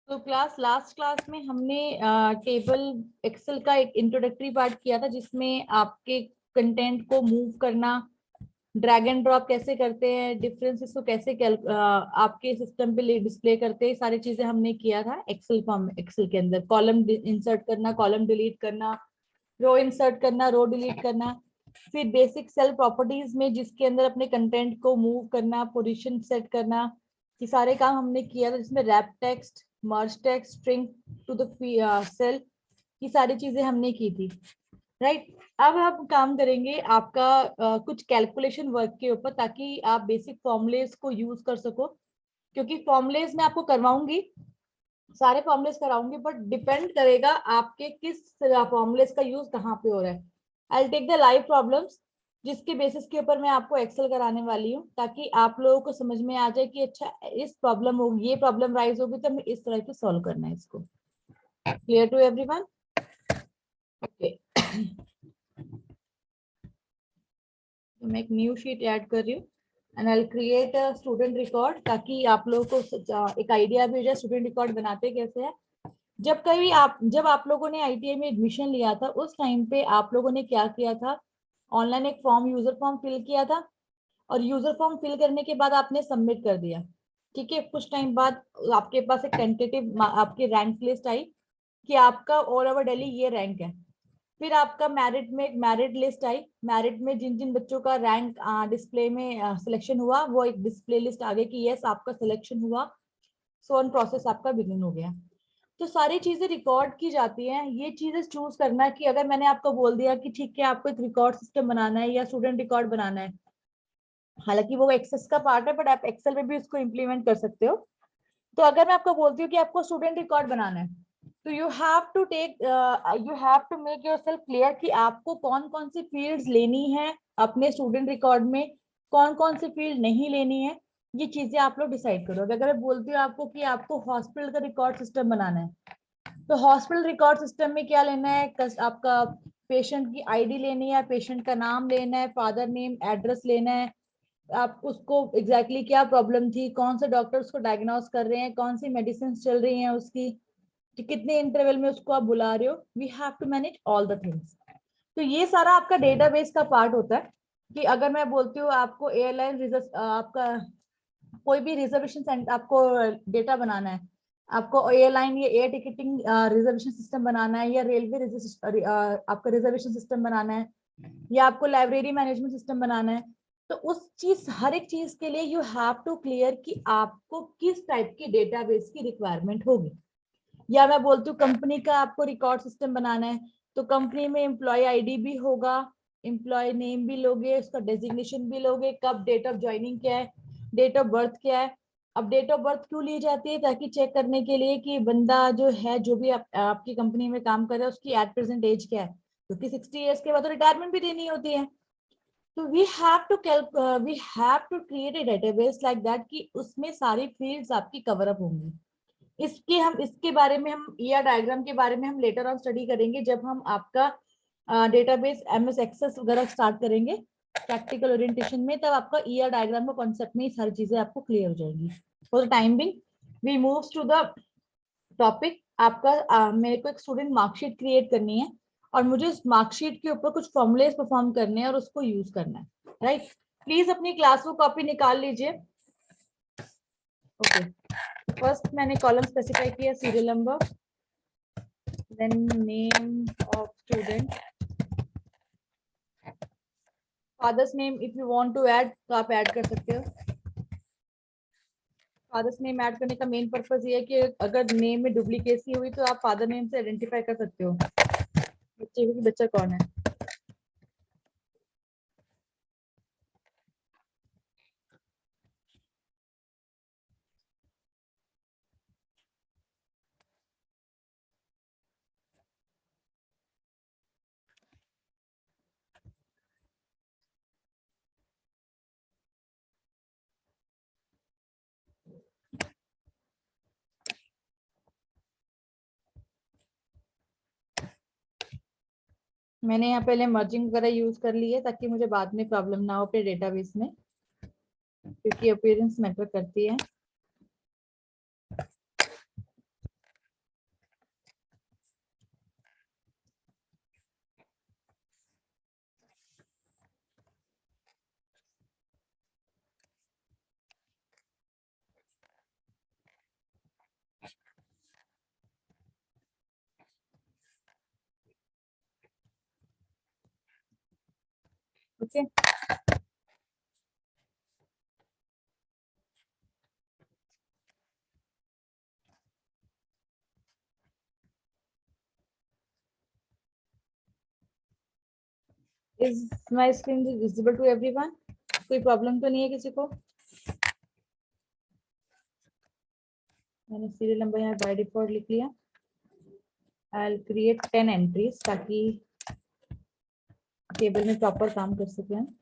तो last class में हमने टेबल एक्सेल का एक इंट्रोडक्टरी पार्ट किया था, जिसमें आपके कंटेंट को मूव करना, ड्रैग एंड ड्रॉप कैसे करते हैं, डिफरेंसेस को कैसे आपके सिस्टम पे डिस्प्ले करते हैं, सारी चीजें हमने किया था एक्सेल के अंदर। कॉलम इंसर्ट करना, कॉलम डिलीट करना, रो इंसर्ट करना, रो डिलीट करना, फिर बेसिक सेल प्रॉपर्टीज में जिसके अंदर अपने कंटेंट को मूव करना, पोजीशन सेट करना, ये सारे काम हमने किया था, जिसमें wrap text, merge text, string to the cell, ये सारी चीजें हमने की थी। राइट। अब हम काम करेंगे आपका कुछ कैलकुलेशन वर्क के ऊपर, ताकि आप बेसिक फॉर्मुलेस को यूज कर सको, क्योंकि फॉर्मुलेस मैं आपको करवाऊंगी, सारे फॉर्मुलेस कराऊंगी, बट डिपेंड करेगा आपके किस फॉर्मुलेस का यूज कहाँ पे हो रहा है। I take the live problems, जिसके बेसिस के ऊपर मैं आपको एक्सेल कराने वाली हूँ, ताकि आप लोगों को समझ में आ जाए कि अच्छा इस प्रॉब्लम होगी, ये प्रॉब्लम राइज होगी, तो हमें इस तरह से सॉल्व करना है इसको। Clear to everyone? ओके। मैं एक न्यू शीट ऐड कर रही हूँ and I create a student record, ताकि आप लोगों को एक आइडिया भी हो जाए स्टूडेंट रिकॉर्ड बनाते कैसे हैं। जब आप लोगों ने आईटीआई में एडमिशन लिया था, उस टाइम पे आप लोगों ने क्या किया था, ऑनलाइन एक फॉर्म, यूजर फॉर्म फिल किया था, और यूजर फॉर्म फिल करने के बाद आपने सबमिट कर दिया। ठीक है, कुछ टाइम बाद आपके पास एक टेंटेटिव आपकी रैंक लिस्ट आई कि आपका ऑल ओवर दिल्ली ये रैंक है। फिर आपका मेरिट में एक मेरिट लिस्ट आई, मेरिट में जिन जिन बच्चों का रैंक डिस्प्ले में सिलेक्शन हुआ, वो एक डिस्प्ले लिस्ट आ गई कि यस आपका सिलेक्शन हुआ, सो ऑन प्रोसेस आपका बिगिन हो गया। तो सारी चीजें रिकॉर्ड की जाती हैं। ये चीजें चूज करना कि अगर मैंने आपको बोल दिया कि ठीक है आपको एक रिकॉर्ड सिस्टम बनाना है या स्टूडेंट रिकॉर्ड बनाना है, हालांकि वो एक्सेस का पार्ट है, बट आप एक्सेल में भी उसको इम्प्लीमेंट कर सकते हो। तो अगर मैं आपको बोलती हूँ कि आपको स्टूडेंट रिकॉर्ड बनाना है, तो you have to make yourself clear कि आपको कौन कौन सी फील्ड्स लेनी है अपने स्टूडेंट रिकॉर्ड में, कौन कौन सी फील्ड नहीं लेनी है। ये चीजें आप लोग डिसाइड करोगे। अगर मैं बोलती हूँ आपको कि आपको हॉस्पिटल का रिकॉर्ड सिस्टम बनाना है, तो हॉस्पिटल रिकॉर्ड सिस्टम में क्या लेना है, आपका पेशेंट की आईडी लेनी है, पेशेंट का नाम लेना है, फादर नेम, एड्रेस लेना है, आप उसको एग्जैक्टली क्या प्रॉब्लम थी, कौन से डॉक्टर उसको डायग्नोस कर रहे हैं, कौन सी मेडिसिन चल रही हैं उसकी, कि कितने इंटरवल में उसको आप बुला रहे हो। We have to manage all the things. तो ये सारा आपका डेटाबेस का पार्ट होता है। कि अगर मैं बोलती हूँ आपको एयरलाइन आपका कोई भी रिजर्वेशन आपको डेटा बनाना है, आपको एयरलाइन या एयर टिकटिंग रिजर्वेशन सिस्टम बनाना है, या रेलवे आपका रिजर्वेशन सिस्टम बनाना है, या आपको लाइब्रेरी मैनेजमेंट सिस्टम बनाना है, तो उस चीज हर एक चीज के लिए यू हैव टू क्लियर कि आपको किस टाइप की डेटाबेस की रिक्वायरमेंट होगी। या मैं बोलती हूँ कंपनी का आपको रिकॉर्ड सिस्टम बनाना है, तो कंपनी में एम्प्लॉय आईडी भी होगा, एम्प्लॉय नेम भी लोगे, उसका डेजिग्नेशन भी लोगे, कब डेट ऑफ ज्वाइनिंग क्या है, डेट ऑफ बर्थ क्या है। अब डेट ऑफ बर्थ क्यों ली जाती है, ताकि चेक करने के लिए कि बंदा जो है, जो भी आपकी कंपनी में काम कर रहा है, उसकी एट प्रेजेंट एज क्या है, क्योंकि 60 ईयर्स के बाद तो रिटायरमेंट भी देनी होती है। तो we have to create a database like that कि उसमें सारी फील्ड्स आपकी कवर अप होंगी। इसके बारे में हम ईआर डायग्राम के बारे में हम लेटर ऑन स्टडी करेंगे, जब हम आपका डेटाबेस एमएस एक्सेस वगैरह स्टार्ट करेंगे प्रैक्टिकल ओरिएंटेशन में, तब आपका ईआर डायग्राम का कॉन्सेप्ट में सारी चीजें आपको क्लियर हो जाएंगी। For the time being we move to the topic. आपका मेरे को एक स्टूडेंट मार्कशीट क्रिएट करनी है, और मुझे उस मार्कशीट के ऊपर कुछ फॉर्मुलेस परफॉर्म करने हैं और उसको यूज करना है। राइट। प्लीज अपनी क्लास बुक कॉपी निकाल लीजिए। ओके। फर्स्ट मैंने कॉलम स्पेसिफाई किया, serial number, then name of student, father's name if you want to add तो आप ऐड कर सकते हो। फादर्स नेम ऐड करने का मेन पर्पस ये है कि अगर नेम में डुप्लीकेसी हुई तो आप फादर नेम से आइडेंटिफाई कर सकते हो बच्चे को कि बच्चा कौन है। मैंने यहाँ पहले मर्जिंग वगैरह यूज कर ली है, ताकि मुझे बाद में प्रॉब्लम ना हो अपने डेटाबेस में, क्योंकि अपीयरेंस मैटर करती है। Okay is my screen visible to everyone? कोई प्रॉब्लम तो नहीं है किसी को? मैंने सीरियल नंबर यहाँ बाय डिफॉल्ट लिख लिया। आई विल क्रिएट 10 एंट्रीज ताकि टेबल में प्रॉपर काम कर सके हम।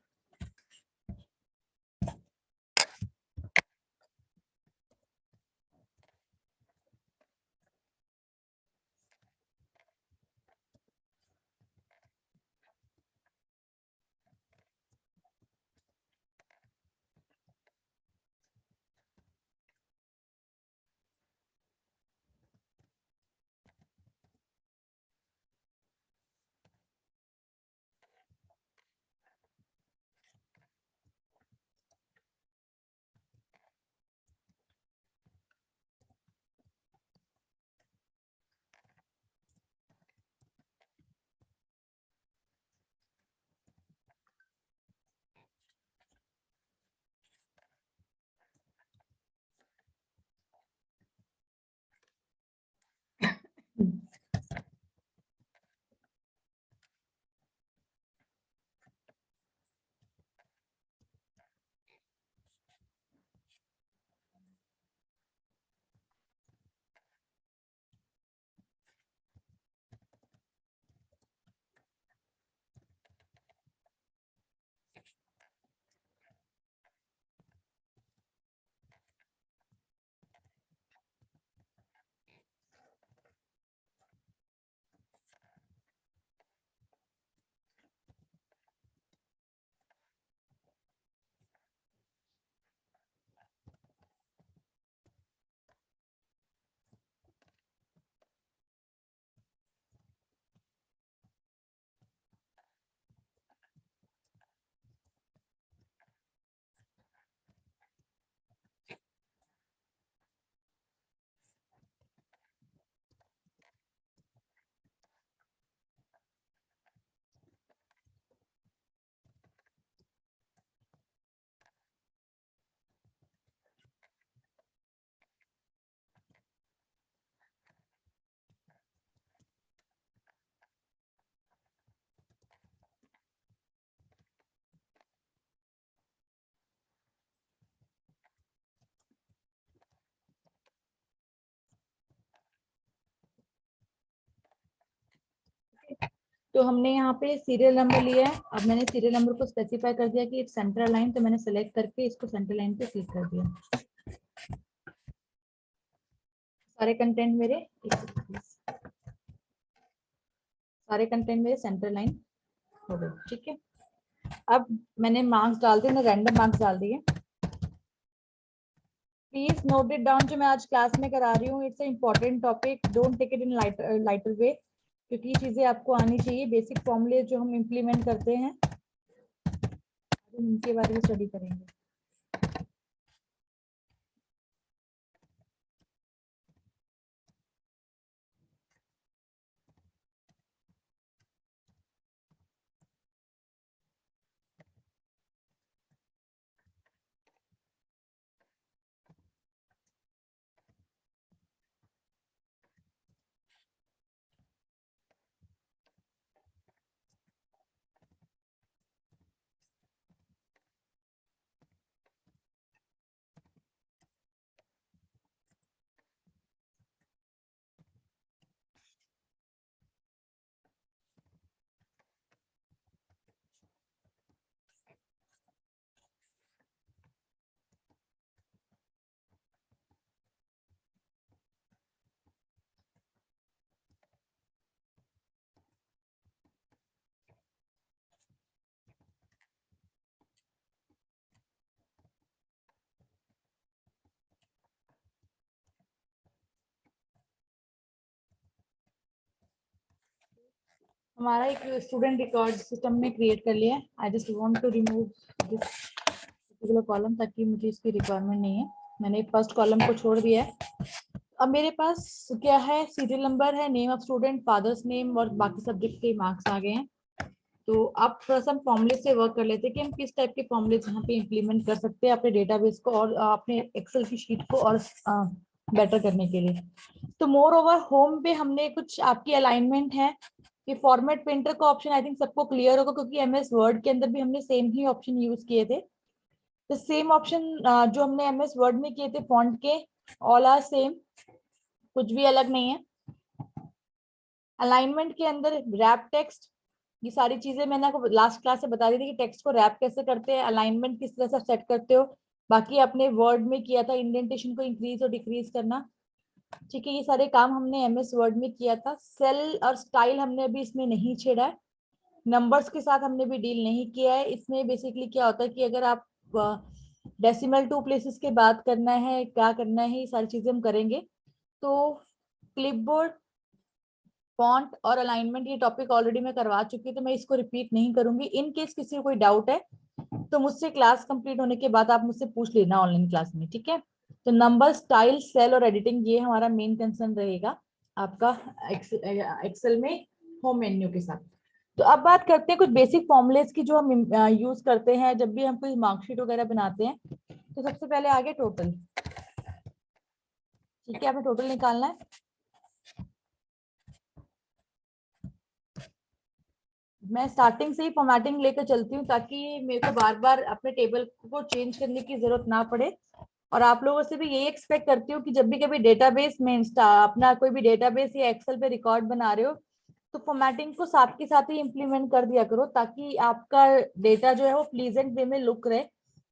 तो हमने यहाँ पे सीरियल नंबर लिया है। अब मैंने सीरियल नंबर को स्पेसिफाई कर दिया कि सेंट्रल लाइन, तो मैंने सेलेक्ट करके इसको सेंट्रल लाइन पे क्लिक कर दिया। सारे कंटेंट मेरे सेंट्रल लाइन हो गए। ठीक है, अब मैंने मार्क्स डाल दिए, मैंने रैंडम मार्क्स डाल दिए। प्लीज नोट इट डाउन, जो मैं आज क्लास में करा रही हूँ it's important topic, don't take it in lighter way, क्योंकि ये चीजें आपको आनी चाहिए। बेसिक फॉर्मूले जो हम इम्प्लीमेंट करते हैं उनके बारे में स्टडी करेंगे। हमारा एक स्टूडेंट रिकॉर्ड सिस्टम में क्रिएट कर लिया है। I just want to remove this particular column ताकि मुझे इसकी रिक्वायरमेंट नहीं है। मैंने फर्स्ट कॉलम को छोड़ दिया है। अब मेरे पास क्या है, सीरियल नंबर है, name of student, father's name और बाकी सब्जेक्ट के मार्क्स आ गए हैं। तो आप थोड़ा सा फॉर्मूले से वर्क कर लेते हैं कि हम किस टाइप के फॉर्मूले यहाँ पे इम्प्लीमेंट कर सकते हैं अपने डेटाबेस को और अपने एक्सेल की शीट को और बेटर करने के लिए। तो मोर ओवर होम पे हमने कुछ आपकी अलाइनमेंट है कि फॉर्मेट प्रिंटर का ऑप्शन आई थिंक सबको क्लियर होगा, क्योंकि एमएस वर्ड के अंदर भी हमने सेम ही ऑप्शन यूज किए थे। तो सेम ऑप्शन जो हमने एमएस वर्ड में किए थे फॉन्ट के, ऑल आर सेम, कुछ भी अलग नहीं है। अलाइनमेंट के अंदर रैप टेक्स्ट, ये सारी चीजें मैंने आपको लास्ट क्लास से बता दी थी कि टेक्स्ट को रैप कैसे करते हैं, अलाइनमेंट किस तरह से सेट करते हो। बाकी अपने वर्ड में किया था इंडेंटेशन को इंक्रीज और डिक्रीज करना, ठीक है, ये सारे काम हमने एमएस वर्ड में किया था। सेल और स्टाइल हमने अभी इसमें नहीं छेड़ा है। नंबर्स के साथ हमने भी डील नहीं किया है। इसमें बेसिकली क्या होता है कि अगर आप डेसिमल टू प्लेसेस के बात करना है, क्या करना है, ये सारी चीजें हम करेंगे। तो क्लिपबोर्ड, फॉन्ट और अलाइनमेंट ये टॉपिक ऑलरेडी मैं करवा चुकी हूँ, तो मैं इसको रिपीट नहीं करूंगी। इन केस किसी को कोई डाउट है तो मुझसे क्लास कंप्लीट होने के बाद आप मुझसे पूछ लेना ऑनलाइन क्लास में, ठीक है। तो नंबर, स्टाइल, सेल और एडिटिंग ये हमारा मेन कंसर्न रहेगा आपका एक्सेल में होम मेन्यू के साथ। तो अब बात करते हैं कुछ बेसिक फॉर्मूलेज की जो हम यूज करते हैं जब भी हम कोई मार्कशीट वगैरह बनाते हैं। तो सबसे पहले आगे टोटल, ठीक है, आपने टोटल निकालना है। मैं स्टार्टिंग से ही फॉर्मेटिंग लेकर चलती हूँ ताकि मेरे को बार बार अपने टेबल को चेंज करने की जरूरत ना पड़े। और आप लोगों से भी यही एक्सपेक्ट करती हूँ कि जब भी कभी डेटाबेस में अपना कोई भी डेटाबेस या एक्सेल पे रिकॉर्ड बना रहे हो तो फॉर्मेटिंग को साथ के साथ ही इम्प्लीमेंट कर दिया करो, ताकि आपका डेटा जो है वो प्लीजेंट वे में लुक रहे।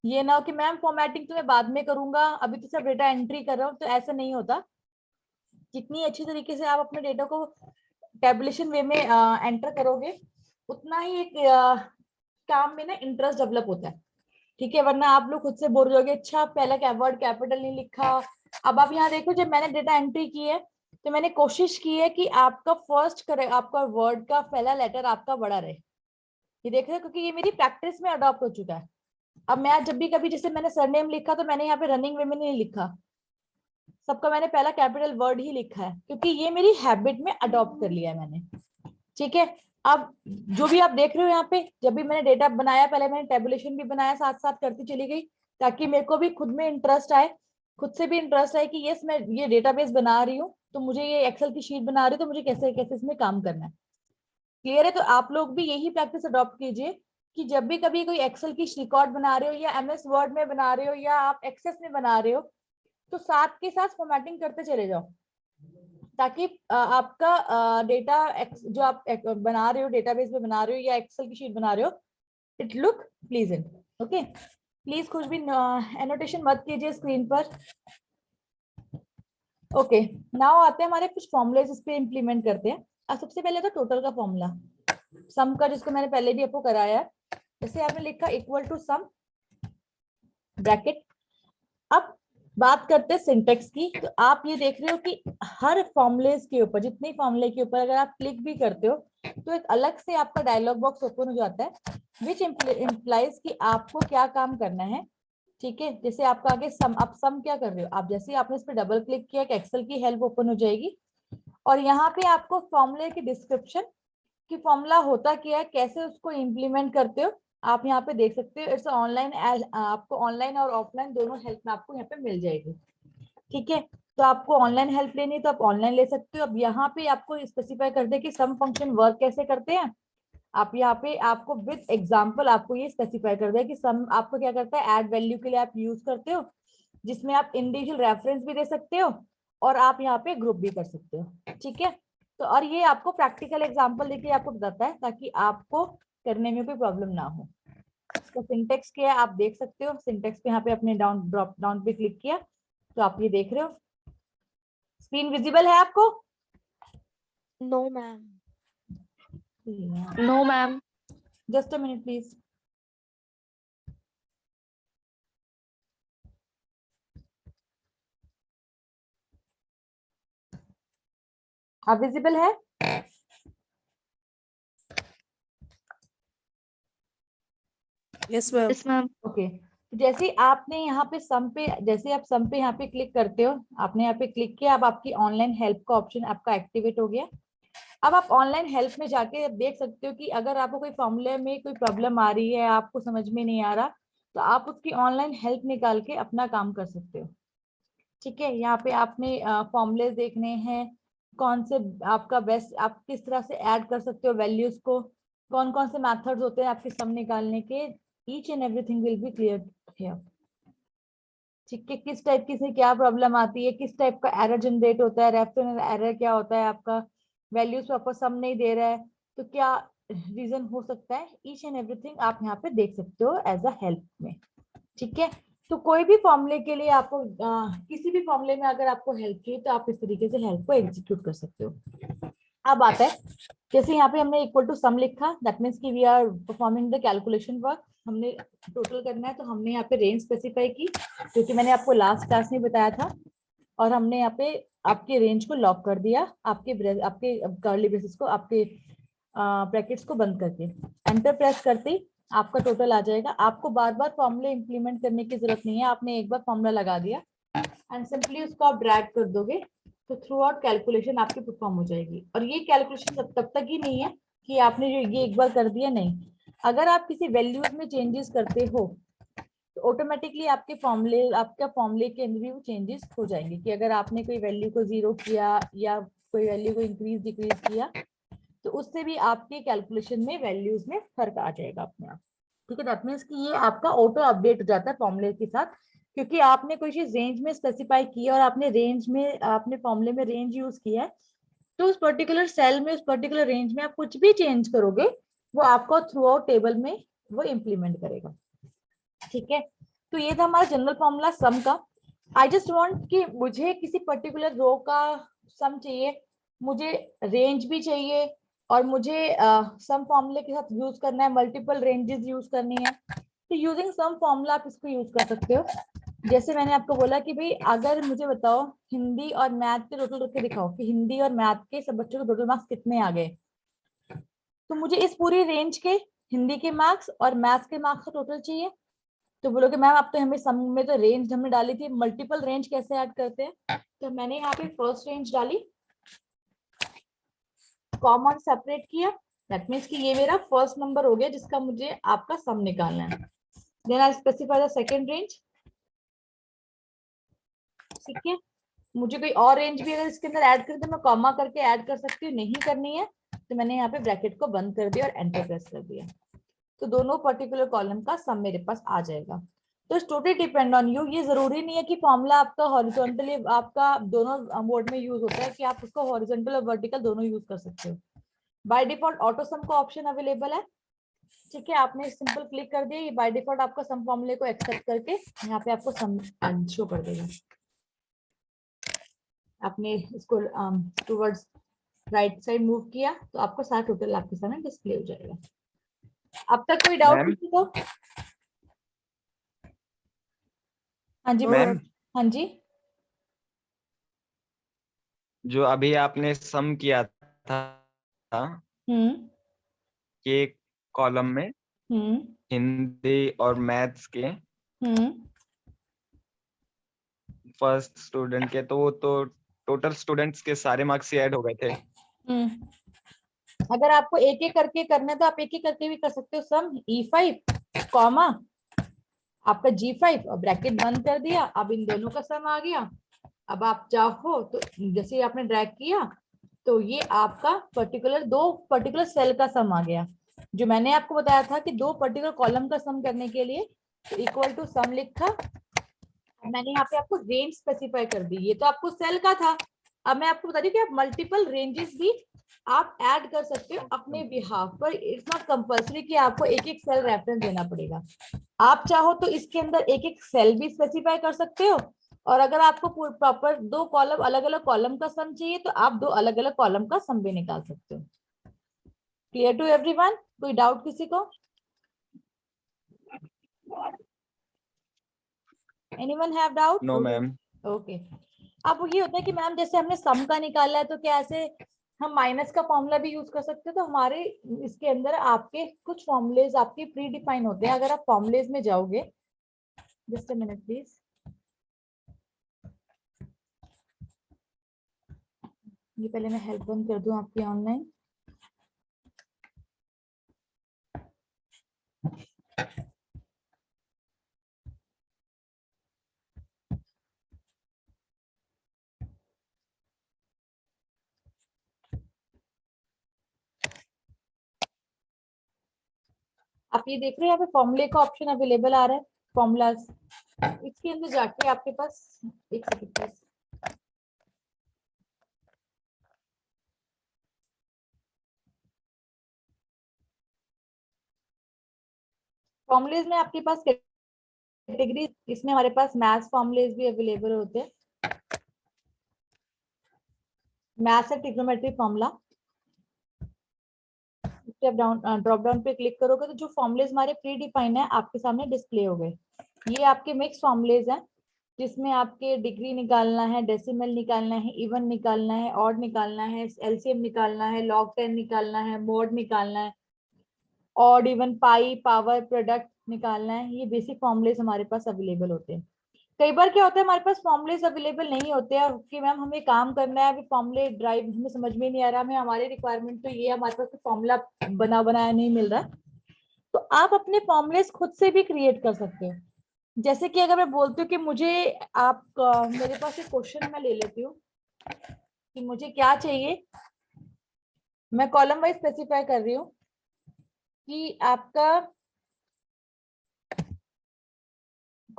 ये ना हो कि मैम फॉर्मेटिंग तो मैं बाद में करूंगा, अभी तो सब डेटा एंट्री कर रहा हूँ, तो ऐसा नहीं होता। जितनी अच्छी तरीके से आप अपने डेटा को टेबुलेशन वे में एंटर करोगे उतना ही एक काम में ना इंटरेस्ट डेवलप होता है, ठीक है। वरना आप लोग खुद से बोर हो जाओगे, अच्छा पहला वर्ड कैपिटल नहीं लिखा। अब आप यहाँ देखो, जब मैंने डेटा एंट्री की है तो मैंने कोशिश की है कि आपका आपका वर्ड का पहला लेटर आपका बड़ा रहे। ये देख रहे हो, क्योंकि ये मेरी प्रैक्टिस में अडॉप्ट हो चुका है। अब मैं जब भी कभी जैसे मैंने सरनेम लिखा तो मैंने यहाँ पे रनिंग वे में नहीं लिखा, सबका मैंने पहला कैपिटल वर्ड ही लिखा है, क्योंकि ये मेरी हैबिट में अडॉप्ट कर लिया है मैंने, ठीक है। अब जो भी आप देख रहे हो यहाँ पे, जब भी मैंने डेटा बनाया पहले मैंने टेबुलेशन भी बनाया, साथ साथ करती चली गई, ताकि मेरे को भी खुद में इंटरेस्ट आए, खुद से भी इंटरेस्ट आए कि यस मैं ये डेटाबेस बना रही हूँ, तो मुझे ये एक्सेल की शीट बना रही हूँ, तो मुझे कैसे कैसे इसमें काम करना है। क्लियर है? तो आप लोग भी यही प्रैक्टिस अडॉप्ट कीजिए कि जब भी कभी कोई एक्सेल की रिकॉर्ड बना रहे हो या एमएस वर्ड में बना रहे हो या आप एक्सेस में बना रहे हो, तो साथ के साथ फॉर्मेटिंग करते चले जाओ, ताकि आपका डेटा जो आप बना रहे हो, डेटाबेस में बना रहे हो या एक्सेल की शीट बना रहे हो, it look pleasant. Okay, please कुछ भी एनोटेशन मत कीजिए स्क्रीन पर। ओके, नाउ आते हैं हमारे कुछ फॉर्मूलेज इस पे इम्प्लीमेंट करते हैं। अब सबसे पहले तो टोटल का फॉर्मूला, सम का, जिसको मैंने पहले भी आपको कराया है। जैसे आपने लिखा इक्वल टू सम ब्रैकेट। अब बात करते हैं सिंटेक्स की। तो आप ये देख रहे हो कि हर फॉर्मूलेज के ऊपर, जितने फॉर्मूले के ऊपर अगर आप क्लिक भी करते हो तो एक अलग से आपका डायलॉग बॉक्स ओपन हो जाता है, विच इम्प्लाइज कि आपको क्या काम करना है, ठीक है। जैसे आपका आगे सम, आप सम क्या कर रहे हो, आप जैसे ही आपने इस पर डबल क्लिक किया, एक्सेल की हेल्प ओपन हो जाएगी और यहाँ पे आपको फॉर्मूले की डिस्क्रिप्शन कि फॉर्मूला होता क्या है, कैसे उसको इम्प्लीमेंट करते हो, आप यहाँ पे देख सकते हो। इट्स ऑनलाइन, आपको ऑनलाइन और ऑफलाइन दोनों हेल्प में आपको यहाँ पे मिल जाएगी, ठीक है। तो आपको ऑनलाइन हेल्प लेनी तो आप ऑनलाइन ले सकते हो। अब यहाँ पे आपको स्पेसिफाई कर दे कि सम फंक्शन वर्क कैसे करते हैं। आप यहाँ पे आपको विद एग्जांपल आपको ये स्पेसिफाई कर दे कि सम आपको क्या करता है, ऐड वैल्यू के लिए आप यूज करते हो, जिसमें आप इंडिविजुअल रेफरेंस भी दे सकते हो और आप यहाँ पे ग्रुप भी कर सकते हो, ठीक है। तो और ये आपको प्रैक्टिकल एग्जांपल देके आपको बताता है ताकि आपको करने में कोई प्रॉब्लम ना हो। इसका सिंटेक्स क्या है आप देख सकते हो। सिंटेक्स पे यहाँ पे अपने डाउन ड्रॉप डाउन पे क्लिक किया तो आप ये देख रहे हो। स्क्रीन विजिबल है आपको? No ma'am, no ma'am. Just a minute please. आप विजिबल है? Yes ma'am, yes ma'am. Okay, जैसे ही आपने यहाँ पे सम पे, जैसे आप सम पे यहाँ पे क्लिक करते हो, आपने यहाँ पे क्लिक किया, अब आपकी ऑनलाइन हेल्प का ऑप्शन आपका एक्टिवेट हो गया। अब आप ऑनलाइन हेल्प में जाके देख सकते हो कि अगर आपको कोई फॉर्मूले में कोई प्रॉब्लम आ रही है, आपको समझ में नहीं आ रहा, तो आप उसकी ऑनलाइन हेल्प निकाल के अपना काम कर सकते हो। ठीक है, यहाँ पे आपने फॉर्मूले देखने हैं, कौन से आपका बेस्ट, आप किस तरह से ऐड कर सकते हो वैल्यूज को, कौन कौन से मेथड्स होते हैं आपके सम निकालने के, each and everything will be clear here. ठीक है, किस टाइप की से क्या प्रॉब्लम आती है, किस टाइप का एरर जनरेट होता है, रेफरेंस एरर क्या होता है आपका, वैल्यूज प्रॉपर सम नहीं दे रहा है तो क्या रीजन हो सकता है, ईच एंड एवरीथिंग आप यहाँ पे देख सकते हो एज अ हेल्प में। ठीक है, तो कोई भी फॉर्मूले के लिए आपको किसी भी फॉर्मूले में अगर आपको हेल्प चाहिए तो आप इस तरीके से हेल्प को एग्जीक्यूट कर सकते हो। अब आता है, जैसे यहाँ पे हमने इक्वल टू सम लिखा, दैट मीन्स कि we are performing the calculation work, हमने टोटल करना है, तो हमने यहाँ पे रेंज स्पेसिफाई की, क्योंकि मैंने आपको लास्ट क्लास में बताया था, और हमने यहाँ पे आपके रेंज को लॉक कर दिया, आपके कर्ली ब्रेसेस को, आपके ब्रैकेट्स को बंद करके एंटर प्रेस करते ही आपका टोटल आ जाएगा। आपको बार बार फॉर्मूले इंप्लीमेंट करने की जरूरत नहीं है, आपने एक बार फॉर्मूला लगा दिया एंड सिंपली उसको आप ड्रैग कर दोगे तो थ्रू आउट कैलकुलेशन आपकी परफॉर्म हो जाएगी। और ये कैलकुलेशन तब तक ही नहीं है कि आपने जो ये एक बार कर दिया, नहीं, अगर आप किसी वैल्यूज में चेंजेस करते हो तो ऑटोमेटिकली आपके फॉर्मूले, आपका फॉर्मूले के अंदर भी वो चेंजेस हो जाएंगे, कि अगर आपने कोई वैल्यू को 0 किया या कोई वैल्यू को इंक्रीज डिक्रीज किया तो उससे भी आपके कैलकुलेशन में वैल्यूज में फर्क आ जाएगा अपने आप। ठीक है, दैट मीन्स कि ये आपका ऑटो अपडेट हो जाता है फॉर्मूले के साथ, क्योंकि आपने कोई चीज रेंज में स्पेसिफाई की है और आपने रेंज में, आपने फॉर्मूले में रेंज यूज किया है, तो उस पर्टिकुलर सेल में, उस पर्टिकुलर रेंज में आप कुछ भी चेंज करोगे वो आपको थ्रू आउट टेबल में वो इम्प्लीमेंट करेगा। ठीक है, तो ये था हमारा जनरल फॉर्मूला सम का। आई जस्ट वांट कि मुझे किसी पर्टिकुलर रो का सम चाहिए, मुझे रेंज भी चाहिए, और मुझे सम फॉर्मूले के साथ यूज करना है, मल्टीपल रेंजेस यूज करनी है, तो यूजिंग सम फॉर्मूला आप इसको यूज कर सकते हो। जैसे मैंने आपको बोला कि भाई अगर मुझे बताओ हिंदी और मैथ के टोटल करके दिखाओ कि हिंदी और मैथ के सब बच्चों के टोटल मार्क्स कितने आ गए, तो मुझे इस पूरी रेंज के हिंदी के मार्क्स और मैथ्स के मार्क्स का टोटल चाहिए। तो बोलोगे मैम आप तो हमें सम में तो रेंज हमने डाली थी, मल्टीपल रेंज कैसे ऐड करते हैं, तो मैंने यहाँ पे फर्स्ट रेंज डाली, कॉमन सेपरेट किया, दैट मीन्स कि ये मेरा फर्स्ट नंबर हो गया जिसका मुझे आपका सम निकालना है। Then I specify the second range. ठीक है, मुझे कोई और रेंज भी अगर इसके अंदर ऐड करते मैं कॉमा करके ऐड कर सकती हूँ, नहीं करनी है तो मैंने यहाँ पे ब्रैकेट को बंद कर दिया और एंटर प्रेस कर दिया, तो दोनों पर्टिकुलर कॉलम का सम मेरे पास आ जाएगा। तो टोटली डिपेंड ऑन यू, ये जरूरी नहीं है कि फॉर्मूला आपका हॉरिजॉन्टली आपका दोनों मोड में यूज होता है कि आप उसको हॉरिजॉन्टल और वर्टिकल दोनों यूज कर सकते हो। बाय डिफॉल्ट ऑटो सम का ऑप्शन अवेलेबल है। ठीक है, आपने सिंपल क्लिक कर दिया, ये बाय डिफॉल्ट आपका सम फॉर्मूले को एक्सेप्ट करके यहाँ पे आपको सम शो कर देगा। आपने इसको टूवर्ड्स राइट साइड मूव किया तो आपको सारा टोटल आपके सामने डिस्प्ले हो जाएगा। अब तक कोई डाउट मैम, किसी को? हाँ जी, मैम, हाँ जी, जो अभी आपने सम किया था हम्म, कि कॉलम में हम्म, हिंदी और मैथ्स के हम्म, फर्स्ट स्टूडेंट के, तो वो तो टोटल स्टूडेंट्स के सारे मार्क्स ही ऐड हो गए थे। अगर आपको एक एक करके करना है तो आप एक एक करके भी कर सकते हो। सम E5 कॉमा आपका G5 और ब्रैकेट बंद कर दिया, अब इन दोनों का सम आ गया। अब आप चाहो तो जैसे आपने ड्रैग किया तो ये आपका दो पर्टिकुलर सेल का सम आ गया। जो मैंने आपको बताया था कि दो पर्टिकुलर कॉलम का सम करने के लिए तो इक्वल टू सम लिखा, मैंने यहाँ पे आपको रेंज स्पेसिफाई कर दी, ये तो आपको सेल का था। अब मैं आपको बता दी कि आप मल्टीपल रेंजेस भी आप ऐड कर सकते हो अपने बिहाफ पर। इट्स नॉट कंपल्सरी कि आपको एक एक सेल रेफरेंस देना पड़ेगा। आप चाहो तो इसके अंदर एक एक सेल भी स्पेसिफाई कर सकते हो, और अगर आपको प्रॉपर दो कॉलम, अलग अलग कॉलम का सम चाहिए तो आप दो अलग अलग कॉलम का सम भी निकाल सकते हो। Clear to everyone? कोई डाउट किसी को? Anyone have doubt? No ma'am. Okay, अब ये होता है कि मैम जैसे हमने सम का निकाला है तो क्या ऐसे हम माइनस का फॉर्मूला भी यूज कर सकते हैं? तो हमारे इसके अंदर आपके कुछ फॉर्मूलेज आपके प्री डिफाइन होते हैं। अगर आप फॉर्मूलेज में जाओगे, जस्ट अ मिनट प्लीज, ये पहले मैं हेल्प बंद कर दूं आपकी ऑनलाइन। आप ये देख रहे हैं यहाँ पे फॉर्मूले का ऑप्शन अवेलेबल आ रहा है, फॉर्मूलाज। इसके अंदर जाके आपके पास एक सेकंड, फॉर्मूलेज में आपके पास कैटेगरी, इसमें हमारे पास मैथ्स फॉर्मूलेज भी अवेलेबल होते हैं, maths and trigonometry formula. Drop down पे क्लिक करोगे तो जो फॉर्मुलेज हमारे प्री डिफाइन है आपके सामने डिस्प्ले हो गए। ये आपके मिक्स फॉर्मुलेज हैं जिसमें आपके डिग्री निकालना है, डेसिमल निकालना है, इवन निकालना है, ऑड निकालना है, एलसीएम निकालना है, लॉग 10 निकालना है, मोड निकालना है, ऑड इवन पाई पावर प्रोडक्ट निकालना है। ये बेसिक फॉर्मुलेज हमारे पास अवेलेबल होते हैं। कई बार क्या होता है हमारे पास फॉर्मुलेज अवेलेबल नहीं होते हैं कि मैम हमें काम करना है, अभी फॉर्मुले ड्राइव हमें समझ में नहीं आ रहा, हमें हमारे रिक्वायरमेंट तो ये हमारे पास फॉर्मूला बना बनाया नहीं मिल रहा, तो आप अपने फॉर्मुलेज खुद से भी क्रिएट कर सकते हो। जैसे कि अगर मैं बोलती हूँ कि मुझे आप मेरे पास एक क्वेश्चन मैं ले लेती हूँ कि मुझे क्या चाहिए, मैं कॉलम वाइज स्पेसिफाई कर रही हूँ कि आपका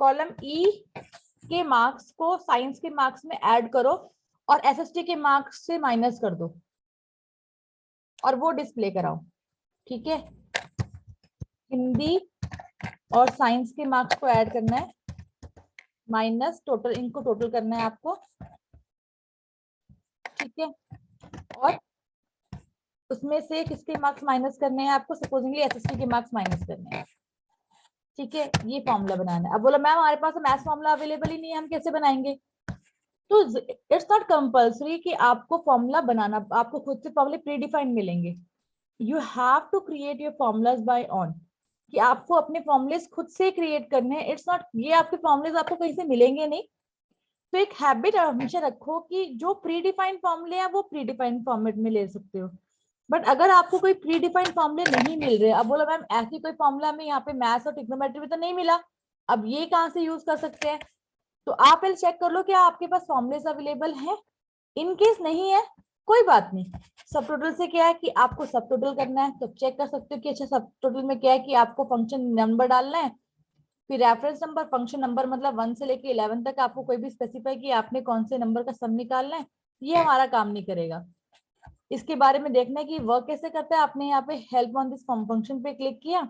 कॉलम ई के मार्क्स को साइंस के मार्क्स में ऐड करो और एसएसटी के मार्क्स से माइनस कर दो और वो डिस्प्ले कराओ। ठीक है, हिंदी और साइंस के मार्क्स को ऐड करना है, माइनस टोटल, इनको टोटल करना है आपको। ठीक है, और उसमें से किसके मार्क्स माइनस करने हैं आपको, सपोजिंगली एसएसटी के मार्क्स माइनस करने हैं। ठीक है, ये फॉर्मूला बनाना है। अब बोला मैम हमारे पास मैथ्स फॉर्मूला अवेलेबल ही नहीं है, हम कैसे बनाएंगे? तो इट्स नॉट कंपल्सरी कि आपको फॉर्मूला बनाना, आपको खुद से फॉर्मूले प्री डिफाइंड मिलेंगे। You have to create your formulas by on, कि आपको अपने फॉर्मुलेस खुद से क्रिएट करने हैं। इट्स नॉट ये आपके फॉर्मुलेस आपको कहीं से मिलेंगे नहीं। तो एक हैबिट हमेशा रखो कि जो प्री डिफाइंड फॉर्मूले हैं वो प्री डिफाइंड फॉर्मेट में ले सकते हो। बट अगर आपको कोई प्री डिफाइंड फॉर्मूले नहीं मिल रहे, अब बोला मैम ऐसी कोई फॉर्मूला में यहाँ पे मैथ्स और ट्रिग्नोमेट्री में तो नहीं मिला, अब ये कहाँ से यूज कर सकते हैं? तो आप पहले चेक कर लो क्या आपके पास फॉर्मुलेस अवेलेबल है। इन केस नहीं है कोई बात नहीं, सब टोटल से क्या है कि आपको सब टोटल करना है, तो चेक कर सकते हो कि अच्छा सब टोटल में क्या है कि आपको फंक्शन नंबर डालना है, फिर रेफरेंस नंबर, फंक्शन नंबर मतलब 1 से लेके 11 तक आपको कोई भी स्पेसिफाई कि आपने कौन से नंबर का सम निकालना है। ये हमारा काम नहीं करेगा। इसके बारे में देखना है कि वर्क कैसे करता है। आपने यहाँ पे हेल्प ऑन दिस फंक्शन पे क्लिक किया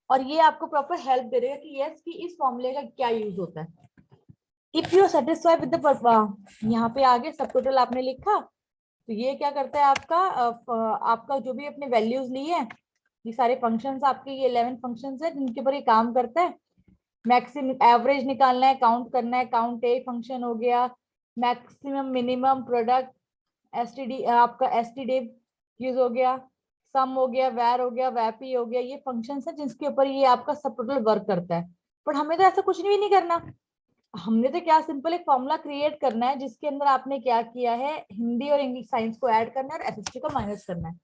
और ये आपको प्रॉपर हेल्प दे देगा कि यस कि इस फॉर्मूले का क्या यूज होता है। If you are satisfied with the, यहाँ पे आगे सब टोटल आपने लिखा, तो ये क्या करता है आपका आपका जो भी अपने वैल्यूज ली है, ये सारे फंक्शंस आपके, ये 11 फंक्शंस है जिनके ऊपर ये काम करता है। मैक्सिमम एवरेज निकालना है, काउंट करना है, काउंट ए फंक्शन हो गया, मैक्सिमम मिनिमम प्रोडक्ट, एसटीडी आपका एसटीडी यूज हो गया, सम हो गया, वैर हो गया, वैपी हो गया, ये फंक्शंस है जिसके ऊपर ये आपका सब टोटल वर्क करता है। पर हमें तो ऐसा कुछ भी नहीं करना, हमने तो क्या सिंपल एक फॉर्मूला क्रिएट करना है जिसके अंदर आपने क्या किया है, हिंदी और इंग्लिश साइंस को ऐड करना है और एसएसटी को माइनस करना है।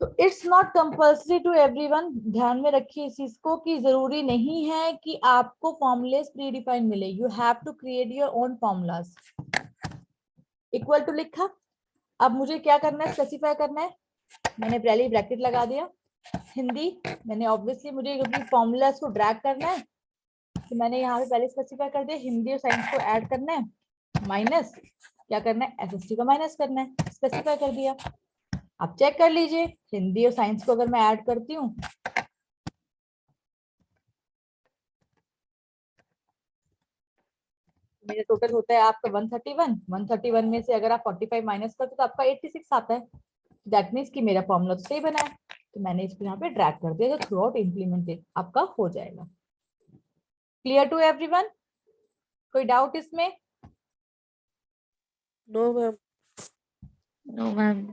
तो it's not compulsory to everyone, ध्यान में रखिए इस चीज को कि जरूरी नहीं है कि आपको फॉर्मुलेस प्री डिफाइंड मिले, you have to create your own formulas. Equal to लिखा, अब मुझे क्या करना है, स्पेसिफाई करना है, मैंने पहले ब्रैकेट लगा दिया। हिंदी मैंने ऑब्वियसली मुझे क्योंकि फॉर्मुलाज को ड्रैग करना है तो मैंने यहाँ पे पहले स्पेसिफाई कर दिया, हिंदी और साइंस को ऐड करना है, माइनस क्या करना है, एसएसटी को माइनस करना है, स्पेसिफाई कर दिया। आप चेक कर लीजिए, हिंदी और साइंस को अगर मैं ऐड करती हूँ मेरा टोटल होता है आपका 131 में से अगर आप 45 माइनस करते तो आपका 86 आता है। दैट मीन्स कि मेरा फॉर्मूला तो सही बना है, तो मैंने इसको यहाँ पे ड्रैग कर दिया, तो थ्रू आउट इम्प्लीमेंटेड आपका हो जाएगा। Clear to everyone? कोई डाउट इसमें? No ma'am. No ma'am.